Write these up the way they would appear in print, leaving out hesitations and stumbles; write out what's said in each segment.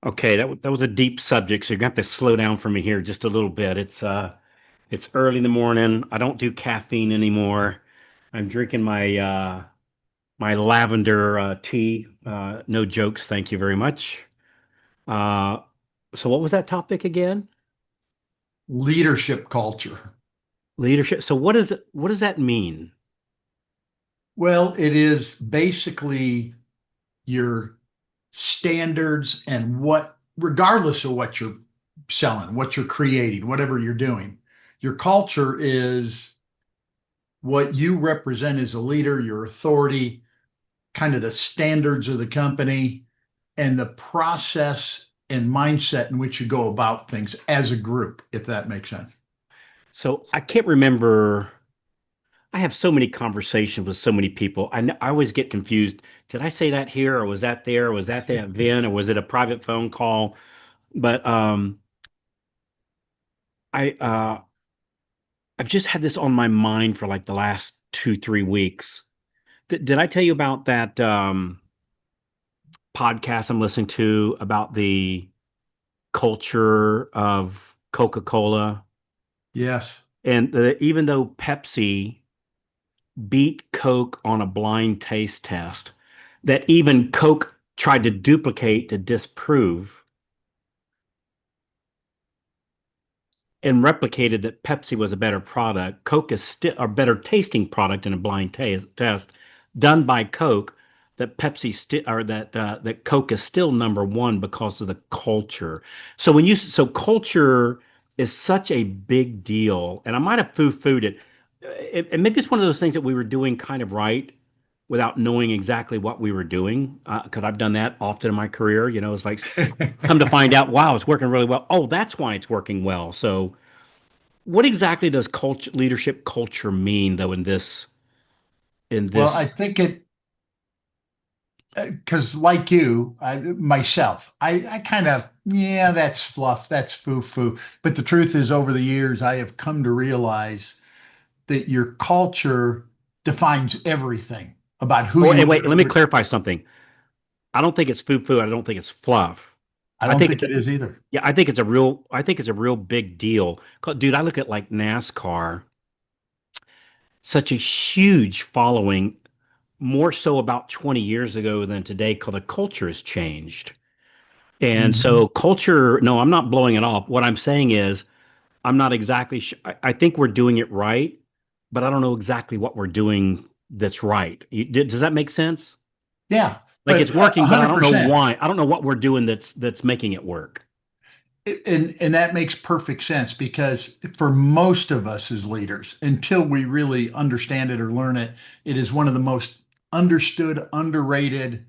Okay, that was a deep subject, so you're gonna have to slow down for me here just a little bit. It's early in the morning. I don't do caffeine anymore. I'm drinking my lavender tea. No jokes, thank you very much. Uh, so what was that topic again? Leadership culture. Leadership. So what does that mean? Well, it is basically your standards and regardless of what you're selling, what you're creating, whatever you're doing, your culture is what you represent as a leader, your authority, kind of the standards of the company, and the process and mindset in which you go about things as a group, if that makes sense. So I can't remember. I have so many conversations with so many people. I always get confused. Did I say that here, or was that there, or was that then, or was it a private phone call? But I I've just had this on my mind for like the last 2, 3 weeks. Did I tell you about that podcast I'm listening to about the culture of Coca-Cola? Yes. And even though Pepsi beat Coke on a blind taste test, that even Coke tried to duplicate to disprove and replicated that Pepsi was a better product. Coke is still a better tasting product in a blind test done by Coke. That Pepsi still or that Coke is still number one because of the culture. So culture is such a big deal, and I might have foo-fooed it. And maybe it's one of those things that we were doing kind of right without knowing exactly what we were doing. Because I've done that often in my career. It's like come to find out, wow, it's working really well. Oh, that's why it's working well. So what exactly does leadership culture mean though in Well, this? I think because like you, myself, I kind of, yeah, that's fluff, that's foo-foo. But the truth is, over the years, I have come to realize that your culture defines everything about who Oh, you and wait, let me are. clarify something. I don't think it's foo-foo. I don't think it's fluff. I I don't think think it is either. yeah, I think it's a real big deal. Dude, I look at like NASCAR, such a huge following, more so about 20 years ago than today, because the culture has changed. And Mhm. so culture, no, I'm not blowing it off. What I'm saying is I'm not exactly sure. I think we're doing it right, but I don't know exactly what we're doing that's right. Does that make sense? Yeah, Like but it's working, but I don't know 100%. why. I don't know what we're doing that's making it work. And that makes perfect sense because for most of us as leaders, until we really understand it or learn it, it is one of the most understood, underrated,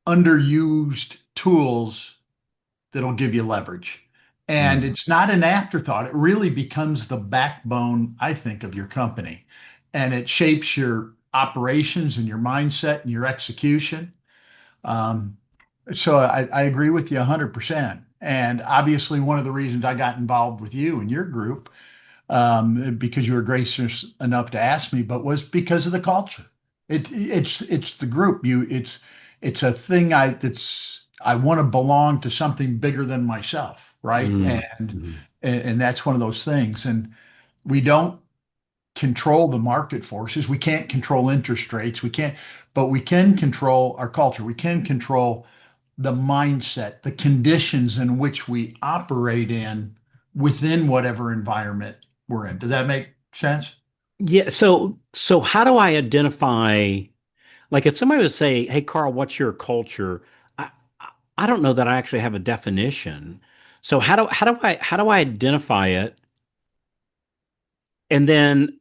underused tools that'll give you leverage. And Mm. it's not an afterthought. It really becomes the backbone, I think, of your company. And it shapes your operations and your mindset and your execution. Um, so I agree with you 100%. And obviously, one of the reasons I got involved with you and your group, because you were gracious enough to ask me, but was because of the culture. It's the group. It's a thing I want to belong to something bigger than myself, right? Mm. And that's one of those things. And we don't control the market forces. We can't control interest rates. We can't, but we can control our culture. We can control the mindset, the conditions in which we operate in within whatever environment we're in. Does that make sense? Yeah. So how do I identify? Like if somebody would say, "Hey, Carl, what's your culture?" I don't know that I actually have a definition. So how do I identify it? And then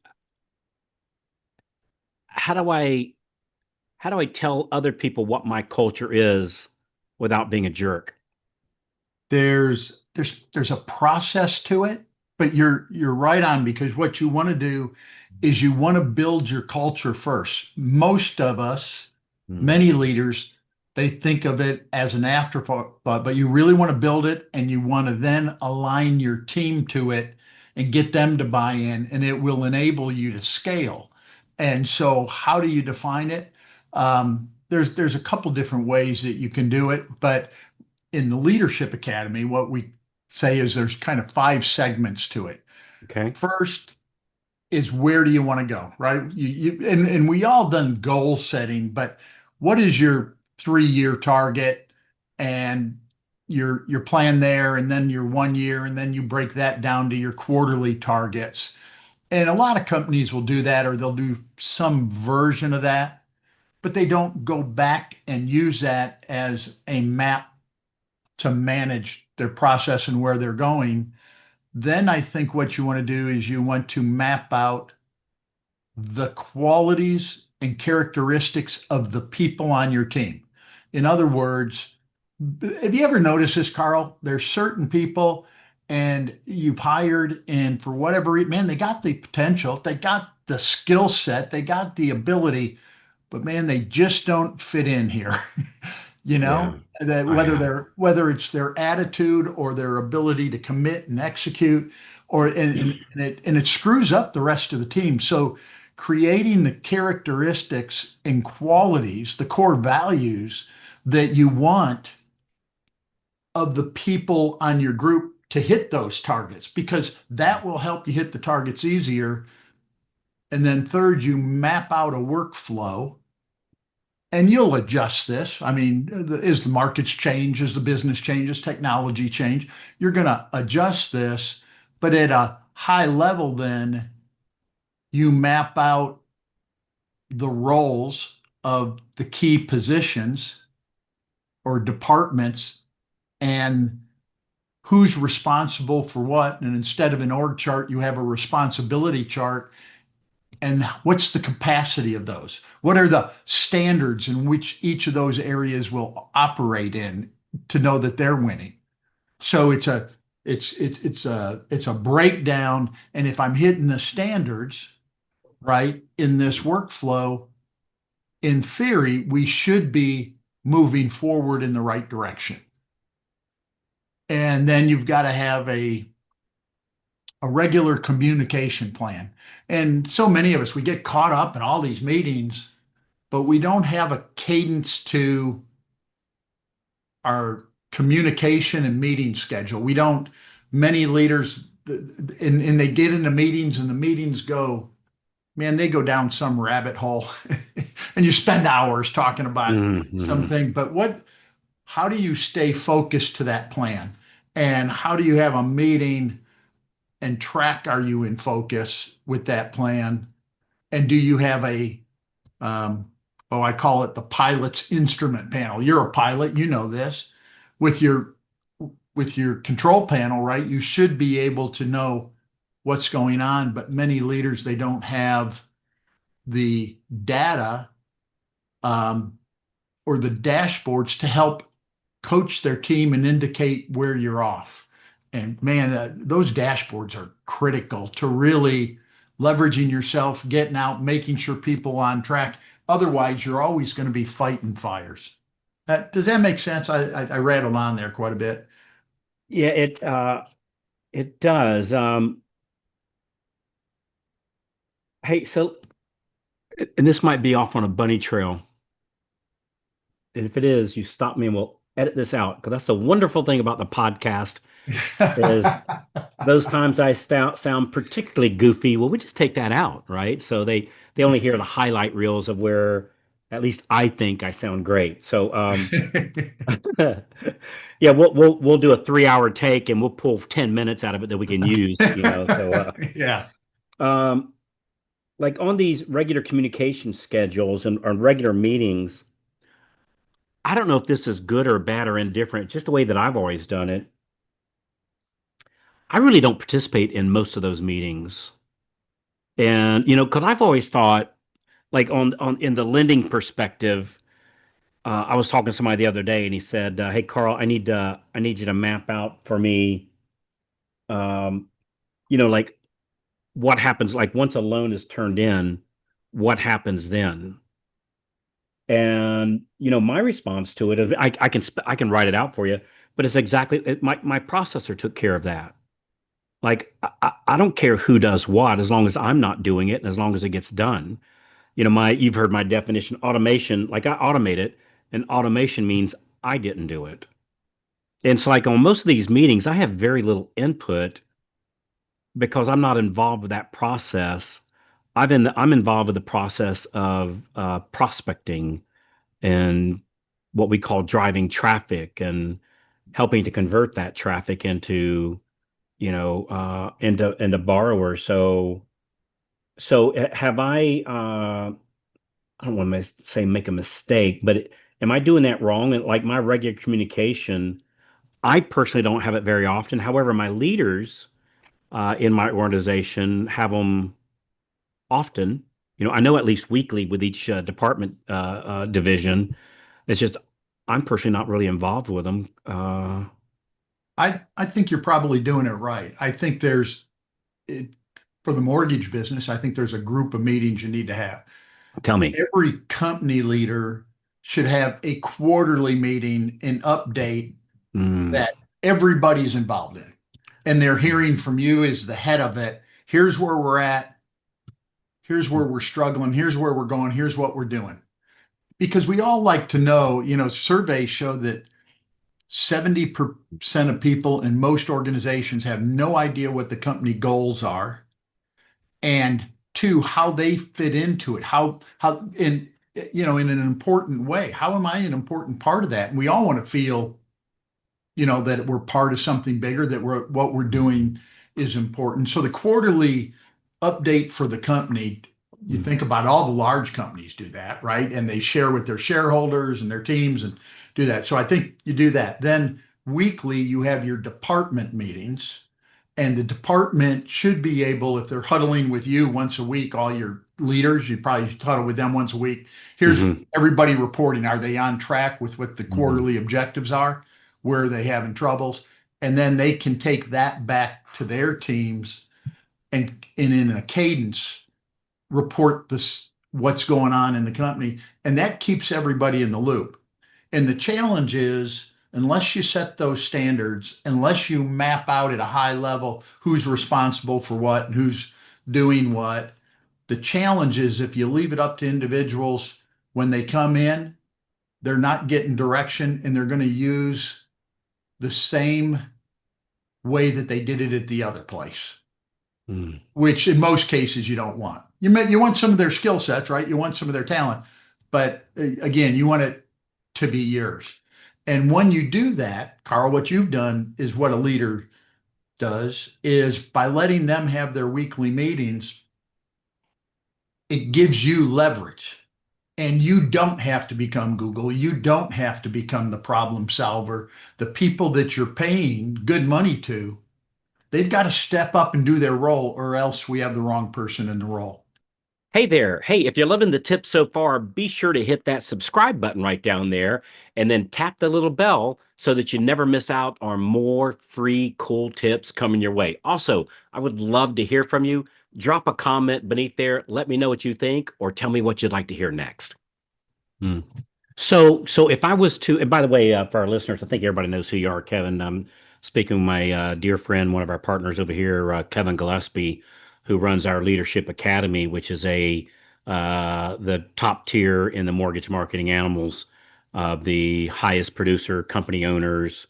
how do I how do I tell other people what my culture is without being a jerk? There's a process to it, but you're right on because what you want to do is you want to build your culture first. Most of us, Hmm. many leaders, they think of it as an afterthought, but you really want to build it and you want to then align your team to it and get them to buy in, and it will enable you to scale. And so, how do you define it? There's a couple different ways that you can do it, but in the Leadership Academy, what we say is there's kind of five segments to it. Okay. First is where do you want to go, right? And we all done goal setting, but what is your 3 year target and your plan there, and then your 1 year, and then you break that down to your quarterly targets. And a lot of companies will do that, or they'll do some version of that, but they don't go back and use that as a map to manage their process and where they're going. Then I think what you want to do is you want to map out the qualities and characteristics of the people on your team. In other words, have you ever noticed this, Carl? There's certain people and you've hired, and for whatever reason, man, they got the potential, they got the skill set, they got the ability, but man, they just don't fit in here. You know, Yeah. that Oh, yeah. whether it's their attitude or their ability to commit and execute, or and it screws up the rest of the team. So creating the characteristics and qualities, the core values that you want of the people on your group to hit those targets, because that will help you hit the targets easier. And then third, you map out a workflow, and you'll adjust this. I mean, as the markets change, as the business changes, technology change, you're going to adjust this. But at a high level, then you map out the roles of the key positions or departments and who's responsible for what. And instead of an org chart, you have a responsibility chart. And what's the capacity of those? What are the standards in which each of those areas will operate in to know that they're winning? So it's a breakdown. And if I'm hitting the standards right in this workflow, in theory, we should be moving forward in the right direction. And then you've got to have a regular communication plan. And so many of us, we get caught up in all these meetings, but we don't have a cadence to our communication and meeting schedule. We don't, many leaders, and they get into meetings, and the meetings go, man, they go down some rabbit hole and you spend hours talking about Mm-hmm. something. But how do you stay focused to that plan? And how do you have a meeting and track, are you in focus with that plan? And do you have um, I call it the pilot's instrument panel. You're a pilot, you know this. With your control panel, right? You should be able to know what's going on, but many leaders, they don't have the data um, or the dashboards to help coach their team and indicate where you're off. And man, those dashboards are critical to really leveraging yourself, getting out, making sure people are on track. Otherwise, you're always going to be fighting fires. Does that make sense? I rattled on there quite a bit. Yeah, it does. Hey, so and this might be off on a bunny trail. And if it is, you stop me and we'll edit this out, because that's the wonderful thing about the podcast is those times I sound particularly goofy. Well, we just take that out, right? So they only hear the highlight reels of where at least I think I sound great. So yeah, we'll do a 3 hour take and we'll pull 10 minutes out of it that we can use. So Yeah. um like on these regular communication schedules and on regular meetings, I don't know if this is good or bad or indifferent, just the way that I've always done it. I really don't participate in most of those meetings. And because I've always thought, like on in the lending perspective, I was talking to somebody the other day, and he said, "Hey, Carl, I need you to map out for me, um, like what happens, like once a loan is turned in, what happens then?" And my response to it is, I can write it out for you, but it's exactly my processor took care of that. Like I don't care who does what, as long as I'm not doing it, and as long as it gets done. You've heard my definition, automation, like I automate it, and automation means I didn't do it. And it's like on most of these meetings, I have very little input because I'm not involved with that process. I'm involved with the process of prospecting and what we call driving traffic and helping to convert that traffic into, into borrowers. So have I don't want to say make a mistake, but am I doing that wrong? And like my regular communication, I personally don't have it very often. However, my leaders in my organization have them often. I know at least weekly with each department division. It's just I'm personally not really involved with them. I think you're probably doing it right. I think it, for the mortgage business, I think there's a group of meetings you need to have. Tell me. Every company leader should have a quarterly meeting and update Mm, that everybody's involved in. And they're hearing from you as the head of it. Here's where we're at. Here's where we're struggling. Here's where we're going. Here's what we're doing. Because we all like to know, surveys show that 70% of people in most organizations have no idea what the company goals are, and two, how they fit into it, how in an important way. How am I an important part of that? And we all want to feel, that we're part of something bigger, that what we're doing is important. So the quarterly update for the company, you mm, think about all the large companies do that, right? And they share with their shareholders and their teams and do that. So I think you do that. Then weekly, you have your department meetings, and the department should be able, if they're huddling with you once a week, all your leaders, you probably huddle with them once a week. Here's mhm, everybody reporting. Are they on track with what the mhm, quarterly objectives are? Where are they having troubles? And then they can take that back to their teams and in a cadence report this what's going on in the company. And that keeps everybody in the loop. And the challenge is, unless you set those standards, unless you map out at a high level who's responsible for what and who's doing what, the challenge is if you leave it up to individuals when they come in, they're not getting direction and they're going to use the same way that they did it at the other place, mm. which in most cases you don't want. You want some of their skill sets, right? You want some of their talent, but again, you want it to be yours. And when you do that, Carl, what you've done is what a leader does is by letting them have their weekly meetings, it gives you leverage. And you don't have to become Google. You don't have to become the problem solver. The people that you're paying good money to, they've got to step up and do their role, or else we have the wrong person in the role. Hey there. Hey, if you're loving the tips so far, be sure to hit that subscribe button right down there and then tap the little bell so that you never miss out on more free, cool tips coming your way. Also, I would love to hear from you. Drop a comment beneath there. Let me know what you think or tell me what you'd like to hear next. Hmm. So if I was to, and by the way, for our listeners, I think everybody knows who you are, Kevin. I'm speaking with my dear friend, one of our partners over here, Kevin Gillespie, who runs our Leadership Academy, which is the top tier in the mortgage marketing animals of the highest producer, company owners,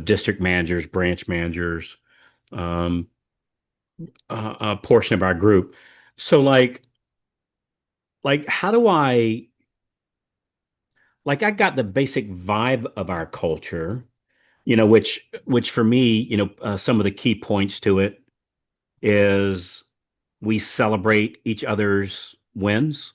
district managers, branch managers, um, a portion of our group. So how do I got the basic vibe of our culture, which for me, some of the key points to it is we celebrate each other's wins.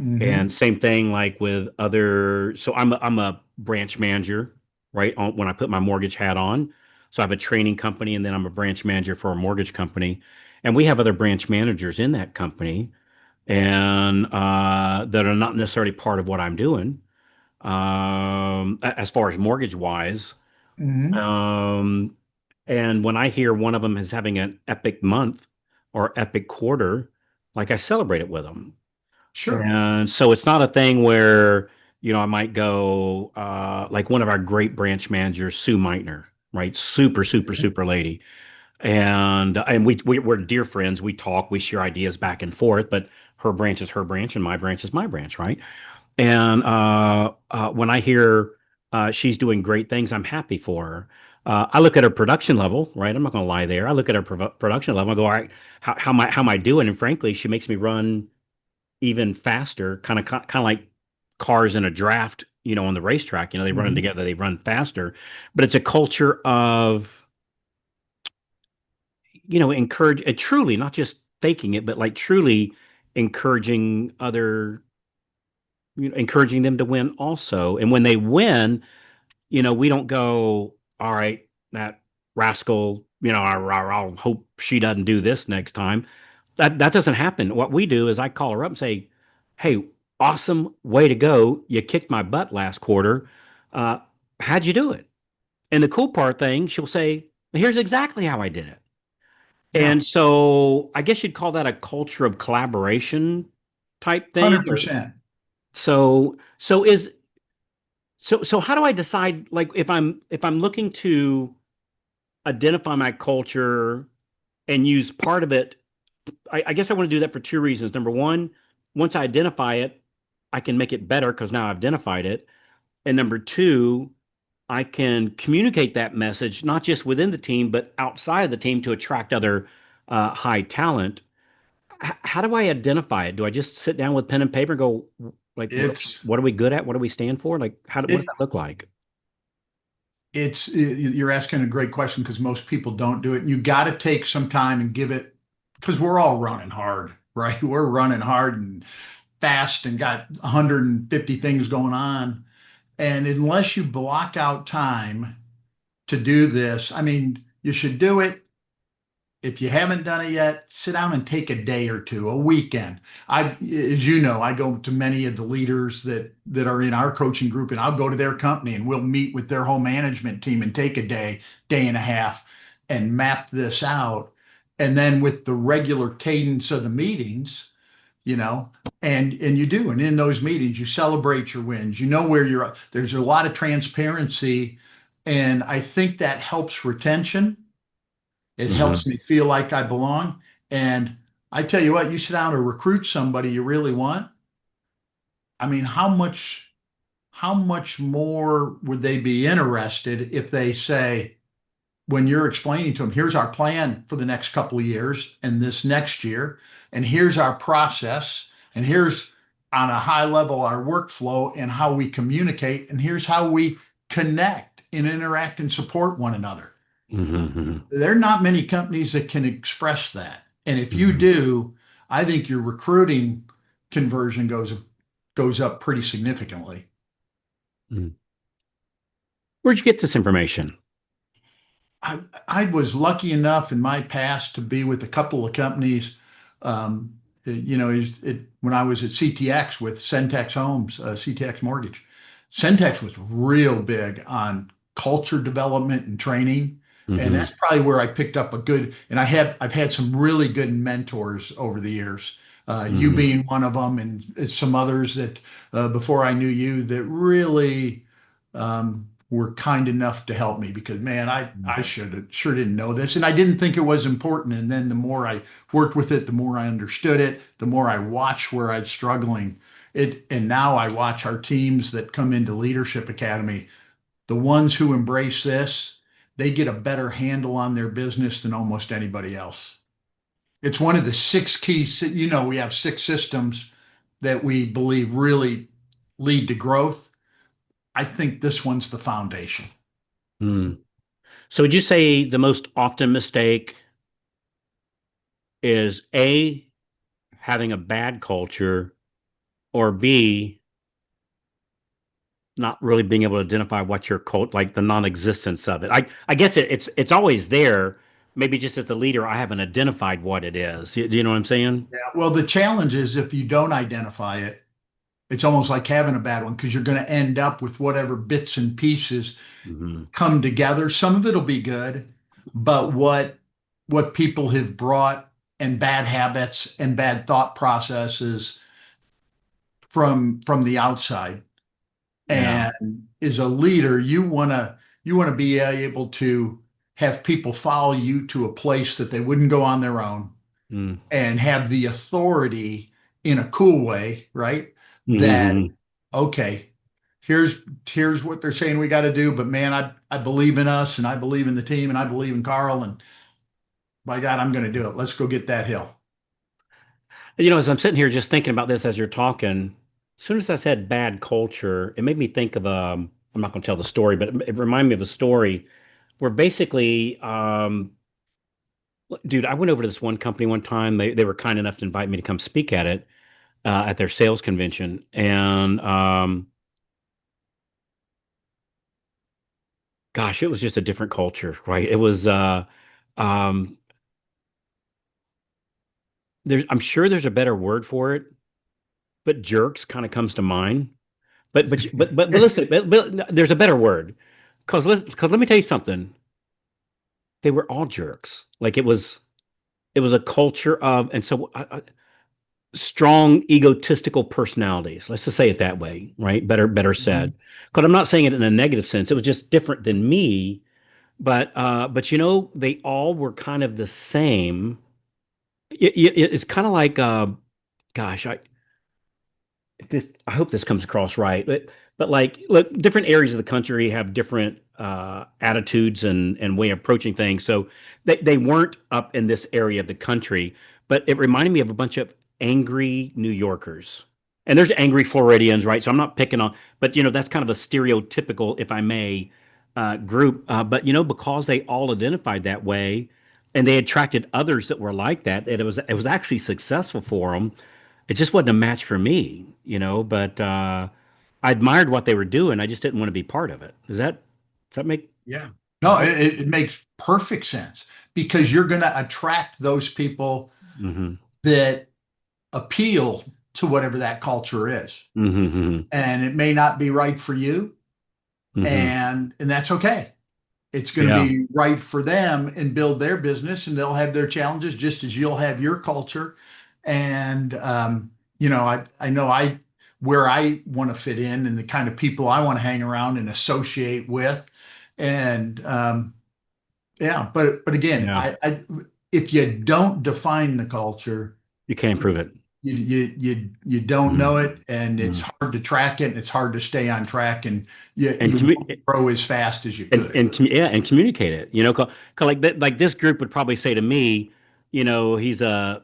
Mm-hmm. And same thing like with other, so I'm a branch manager, right? When I put my mortgage hat on. So I have a training company and then I'm a branch manager for a mortgage company. And we have other branch managers in that company and that are not necessarily part of what I'm doing as far as mortgage wise. Mm-hmm. Um, and when I hear one of them is having an epic month or epic quarter, like I celebrate it with them. Sure. And so it's not a thing where, I might go, like one of our great branch managers, Sue Meitner, right? Super, super, super lady. And we're dear friends. We talk, we share ideas back and forth, but her branch is her branch and my branch is my branch, right? And when I hear She's doing great things. I'm happy for her. I look at her production level, right? I'm not going to lie there. I look at her production level. I go, all right, how am I doing? And frankly, she makes me run even faster, kind of like cars in a draft, on the racetrack. They run Mhm. together, they run faster. But it's a culture of, encourage truly, not just faking it, but like truly encouraging encouraging them to win also. And when they win, we don't go, all right, that rascal, I'll hope she doesn't do this next time. That doesn't happen. What we do is I call her up and say, hey, awesome, way to go. You kicked my butt last quarter. Uh, how'd you do it? And the cool part thing, she'll say, here's exactly how I did it. Yeah, And so I guess you'd call that a culture of collaboration type thing. Or 100%. so how do I decide, like, if I'm looking to identify my culture and use part of it? I guess I want to do that for two reasons. Number one, once I identify it, I can make it better because now I've identified it. And number two, I can communicate that message not just within the team, but outside of the team to attract other high talent. How do I identify it? Do I just sit down with pen and paper and go, like, It's what are we good at? What are we stand for? Like, what does it that look like? you're asking a great question because most people don't do it. You got to take some time and give it because we're all running hard, right? We're running hard and fast and got 150 things going on. And unless you block out time to do this, I mean, you should do it. If you haven't done it yet, sit down and take a day or two, a weekend. As you know, I go to many of the leaders that are in our coaching group, and I'll go to their company and we'll meet with their whole management team and take a day, day and a half, and map this out. And then with the regular cadence of the meetings, you know, and you do, and in those meetings, you celebrate your wins. You know where you're. There's a lot of transparency, and I think that helps retention. It Hmm. helps me feel like I belong. And I tell you what, you sit down to recruit somebody you really want. I mean, how much more would they be interested if they say, when you're explaining to them, here's our plan for the next couple of years and this next year, and here's our process, and here's on a high level our workflow and how we communicate, and here's how we connect and interact and support one another. Hmm. There are not many companies that can express that. And if you Hmm. do, I think your recruiting conversion goes up pretty significantly. Hmm. Where'd you get this information? I was lucky enough in my past to be with a couple of companies. When I was at CTX with Centex Homes, CTX Mortgage, Centex was real big on culture development and training, and Hmm. that's probably where I picked up a good. And I've had some really good mentors over the years. You Hmm. being one of them, and some others that before I knew you that really were kind enough to help me because man, I sure didn't know this and I didn't think it was important. And then the more I worked with it, the more I understood it, the more I watched where I'm struggling. And now I watch our teams that come into Leadership Academy, the ones who embrace this, they get a better handle on their business than almost anybody else. It's one of the six keys. We have six systems that we believe really lead to growth. I think this one's the foundation. Hmm. So would you say the most often mistake is A, having a bad culture, or B, not really being able to identify what your cult, like the non-existence of it? I guess it's always there. Maybe just as the leader, I haven't identified what it is. Do you know what I'm saying? Yeah. Well, the challenge is if you don't identify it, it's almost like having a bad one because you're going to end up with whatever bits and pieces Hmm. come together. Some of it'll be good, but what people have brought and bad habits and bad thought processes from the outside. Yeah. And as a leader, you want to be able to have people follow you to a place that they wouldn't go on their own Mm. and have the authority in a cool way, right? That, Hmm. okay, here's what they're saying we got to do, but man, I believe in us and I believe in the team and I believe in Carl and by God, I'm going to do it. Let's go get that hill. As I'm sitting here just thinking about this as you're talking, as soon as I said bad culture, it made me think of I'm not going to tell the story, but it reminded me of a story where basically, dude, I went over to this one company one time. They were kind enough to invite me to come speak at it at their sales convention, and gosh, it was just a different culture, right? It was um, I'm sure there's a better word for it, but jerks kind of comes to mind. But listen, but there's a better word because let me tell you something. They were all jerks. Like it was a culture of and so strong egotistical personalities. Let's just say it that way, right? Better said. Mhm. Because I'm not saying it in a negative sense. It was just different than me. But they all were kind of the same. It's kind of like gosh, I hope this comes across right, but like, look, different areas of the country have different attitudes and way of approaching things. So they weren't up in this area of the country, but it reminded me of a bunch of angry New Yorkers. And there's angry Floridians, right? So I'm not picking on, but that's kind of a stereotypical, if I may, group. But because they all identified that way, and they attracted others that were like that, it was actually successful for them. It just wasn't a match for me. But I admired what they were doing. I just didn't want to be part of it. Does that make Yeah. No, sense? it makes perfect sense because you're going to attract those people Mm-hmm. that appeal to whatever that culture is. Mm-hmm. And it may not be right for you, Mm-hmm. and that's okay. It's going to Yeah. be right for them and build their business, and they'll have their challenges just as you'll have your culture. And I know I where I want to fit in and the kind of people I want to hang around and associate with. And yeah, but again, Yeah. I if you don't define the culture, You can't improve it. you don't know Mm-hmm. it, and it's Mm-hmm. hard to track it, and it's hard to stay on track, and And you won't grow as fast as you could. yeah, and communicate it. Like that, like this group would probably say to me, he's a,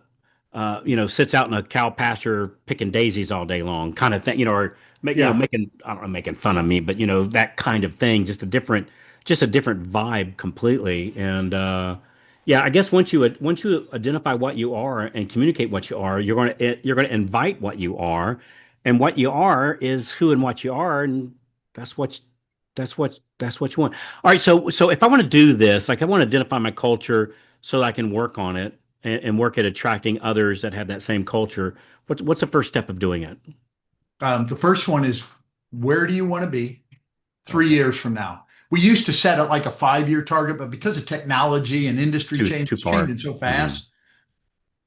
sits out in a cow pasture picking daisies all day long, kind of thing. Or Yeah. making I don't know, making fun of me, but that kind of thing. Just a different vibe completely. And yeah, I guess once you identify what you are and communicate what you are, you're going to invite what you are, and what you are is who and what you are, and that's what that's what you want. All right, so if I want to do this, like I want to identify my culture so I can work on it and work at attracting others that have that same culture. What's the first step of doing it? The first one is where do you want to be three Okay, years from now? We used to set it like a 5 year target, but because of technology and industry change, too it's far. changing so Hmm. fast.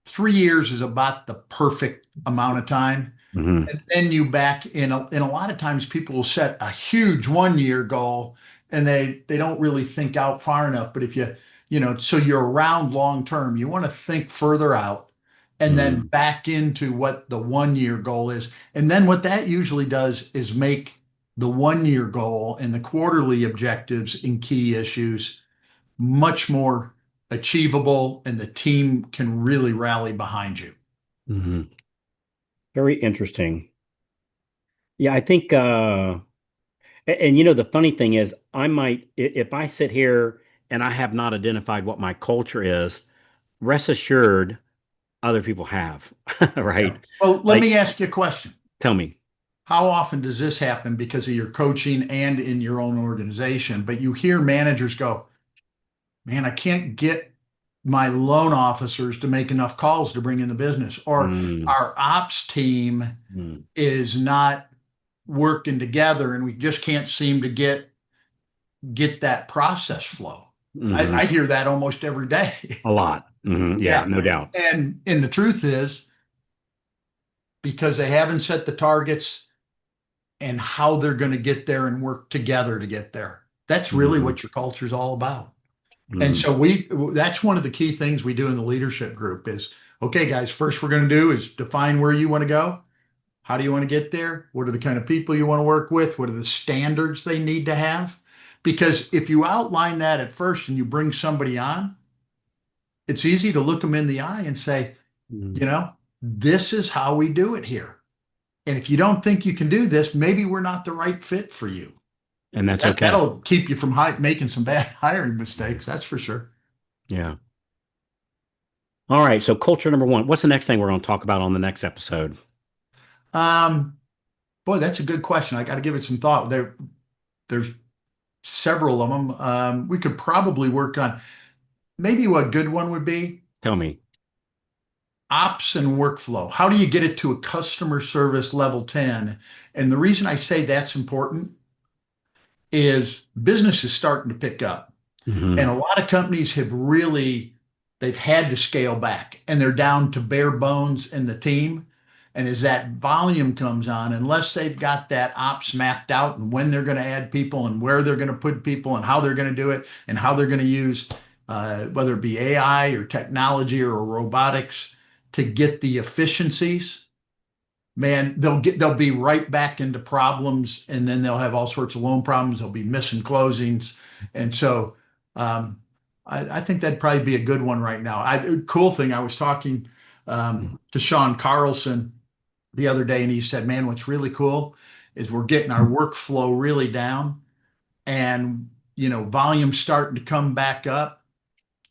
3 years is about the perfect amount of time. Hmm. And then you back in a lot of times people will set a huge 1 year goal and they don't really think out far enough. But if so you're around long term, you want to think further out and then Hmm. back into what the 1 year goal is. And then what that usually does is make the 1 year goal and the quarterly objectives and key issues much more achievable, and the team can really rally behind you. Hmm. Very interesting. Yeah, I think and the funny thing is if I sit here and I have not identified what my culture is, rest assured other people have, Yeah. right? Well, let Like, me ask you a question. tell me. How often does this happen because of your coaching and in your own organization? But you hear managers go, man, I can't get my loan officers to make enough calls to bring in the business, or Mm, our ops team mm, is not working together and we just can't seem to get that process flow. I hmm. hear that almost every day. A lot. Yeah, Yeah. no doubt. And the truth is because they haven't set the targets and how they're going to get there and work together to get there. That's really Hmm. what your culture is all about. And Hmm. so that's one of the key things we do in the leadership group is, okay, guys, first we're going to do is define where you want to go. How do you want to get there? What are the kind of people you want to work with? What are the standards they need to have? Because if you outline that at first and you bring somebody on, it's easy to look them in the eye and say, Mm. you know, this is how we do it here. And if you don't think you can do this, maybe we're not the right fit for you. And that's That, okay. that'll keep you from making some bad hiring mistakes. That's for sure. Yeah. All right. So culture number one. What's the next thing we're going to talk about on the next episode? Um, Boy, that's a good question. I got to give it some thought. There's several of them. We could probably work on maybe what good one would be Tell me. ops and workflow. How do you get it to a customer service level 10? And the reason I say that's important is business is starting to pick up. And Hmm. a lot of companies have really, they've had to scale back and they're down to bare bones in the team. And as that volume comes on, unless they've got that ops mapped out and when they're going to add people and where they're going to put people and how they're going to do it and how they're going to use, whether it be AI or technology or robotics to get the efficiencies, man, they'll be right back into problems, and then they'll have all sorts of loan problems. They'll be missing closings, and so um, I think that'd probably be a good one right now. Cool thing, I was talking to Sean Carlson the other day, and he said, "Man, what's really cool is we're getting our workflow really down, and volume's starting to come back up."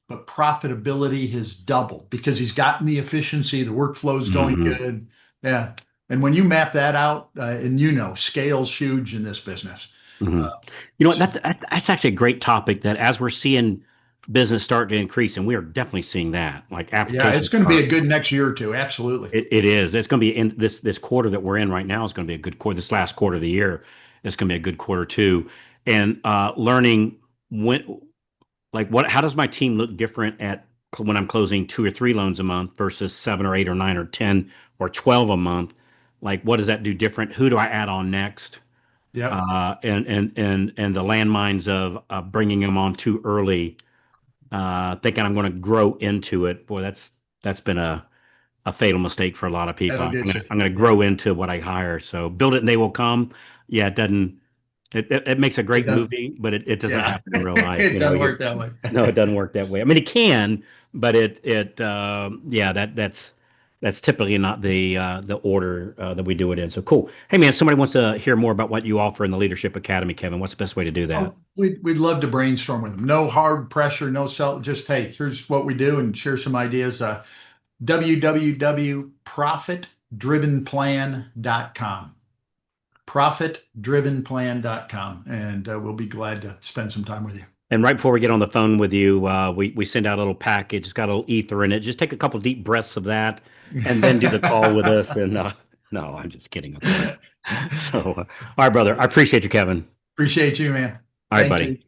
But profitability has doubled because he's gotten the efficiency, the workflow's going Hmm. good. Yeah. And when you map that out, and scale's huge in this business. Hmm. Uh, You know what? so, That's actually a great topic that as we're seeing business start to increase, and we are definitely seeing that, like yeah, it's applications going to be are. a good next year or two. Absolutely. It is. It's going to be in this quarter that we're in right now is going to be a good quarter. This last quarter of the year is going to be a good quarter too. And learning when, like, what, how does my team look different at when I'm closing 2 or 3 loans a month versus 7 or 8 or 9 or 10 or 12 a month? Like, what does that do different? Who do I add on next? Yep. And the landmines of bringing them on too early, thinking I'm going to grow into it. Boy, that's been a fatal mistake for a lot of people. That'll I'm get gonna you. I'm gonna Yeah. grow into what I hire. So build it and they will come. Yeah, it doesn't. It makes a It great doesn't. movie, but it doesn't Yeah. happen in real life. It doesn't work that way. No, it doesn't work that way. I mean, it can, but yeah, that's typically not the order that we do it in. So cool. Hey man, somebody wants to hear more about what you offer in the Leadership Academy, Kevin. What's the best way to do that? Oh, we'd love to brainstorm with them. No hard pressure, no sell. Just, hey, here's what we do and share some ideas. www.profitdrivenplan.com. Profitdrivenplan.com. And we'll be glad to spend some time with you. And right before we get on the phone with you, we send out a little package. It's got a little ether in it. Just take a couple deep breaths of that, and then do the call with us. And no, I'm just kidding, of course. So, all right, brother. I appreciate you, Kevin. Appreciate you, man. All right, Thank buddy. you.